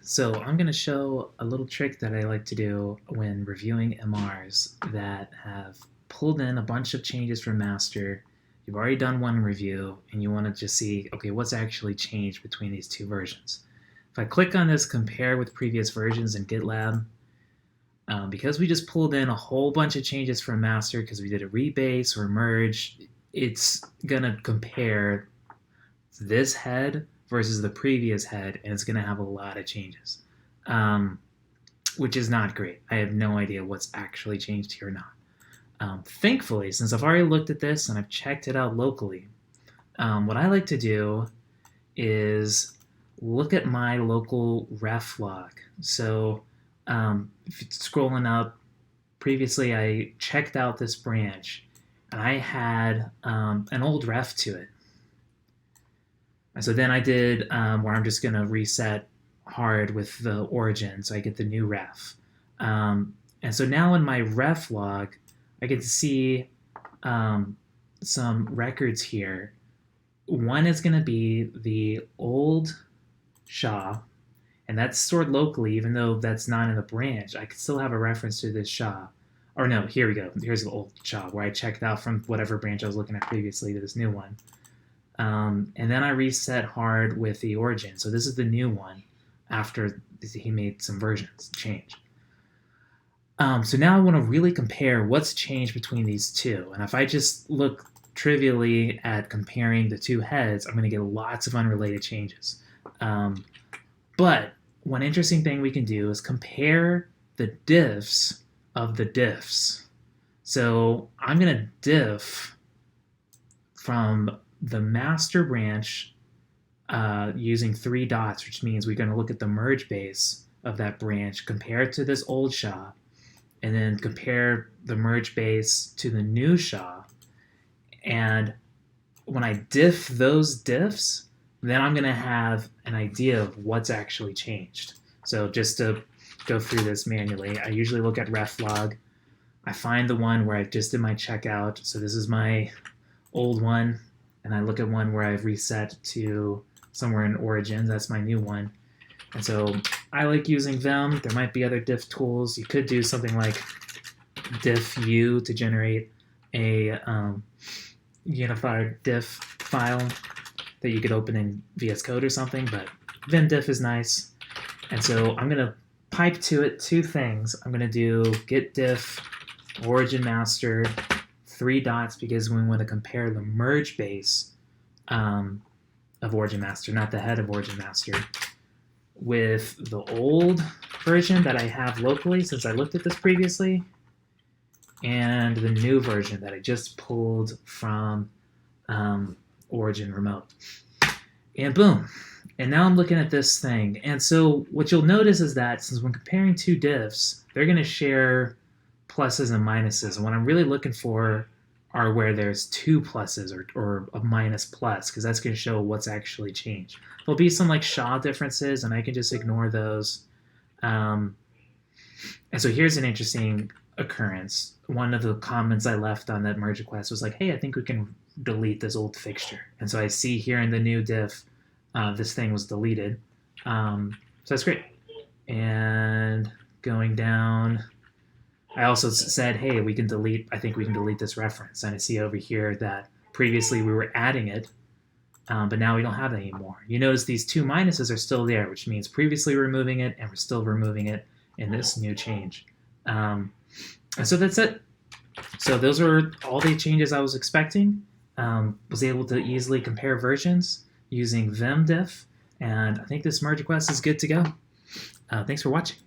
So I'm going to show a little trick that I like to do when reviewing MRs that have pulled in a bunch of changes from master. You've already done one review and you want to just see, okay, what's actually changed between these two versions. If I click on this compare with previous versions in GitLab, because we just pulled in a whole bunch of changes from master because we did a rebase or merge, it's going to compare this head versus the previous head, and it's going to have a lot of changes, which is not great. I have no idea what's actually changed here or not. Thankfully, since I've already looked at this and I've checked it out locally, what I like to do is look at my local ref log. So if you're scrolling up, previously I checked out this branch and I had an old ref to it. And so then I did where I'm just going to reset hard with the origin so I get the new ref. And so now in my ref log, I get to see some records here. One is going to be the old SHA, and that's stored locally, even though that's not in the branch. I could still have a reference to this SHA. Or no, here we go. Here's the old SHA, where I checked out from whatever branch I was looking at previously to this new one. And then I reset hard with the origin. So this is the new one after he made some versions change. So now I want to really compare what's changed between these two. And if I just look trivially at comparing the two heads, I'm going to get lots of unrelated changes. But one interesting thing we can do is compare the diffs of the diffs. So I'm going to diff from the master branch using 3 dots, which means we're going to look at the merge base of that branch, compare it to this old SHA, and then compare the merge base to the new SHA. And when I diff those diffs, then I'm going to have an idea of what's actually changed. So just to go through this manually, I usually look at ref log. I find the one where I just did my checkout. So this is my old one. And I look at one where I've reset to somewhere in origins. That's my new one. And so I like using them. There might be other diff tools. You could do something like diffu to generate a unified diff file that you could open in VS Code or something, but vimdiff is nice. And so I'm going to pipe to it 2 things. I'm going to do git diff origin master 3 dots because we want to compare the merge base of origin master, not the head of origin master, with the old version that I have locally since I looked at this previously, and the new version that I just pulled from origin remote. And boom. And now I'm looking at this thing. And so what you'll notice is that since when comparing 2 diffs, they're going to share pluses and minuses. And what I'm really looking for are where there's 2 pluses or a minus plus, because that's going to show what's actually changed. There'll be some like SHA differences, and I can just ignore those. And so here's an interesting occurrence. One of the comments I left on that merge request was like, hey, I think we can delete this old fixture. And so I see here in the new diff, this thing was deleted. So that's great. And going down, I also said, hey, we can delete, I think we can delete this reference. And I see over here that previously we were adding it, but now we don't have it anymore. You notice these 2 minuses are still there, which means previously we're removing it and we're still removing it in this new change. And so that's it. So those are all the changes I was expecting. Was able to easily compare versions using vimdiff, and I think this merge request is good to go. Thanks for watching.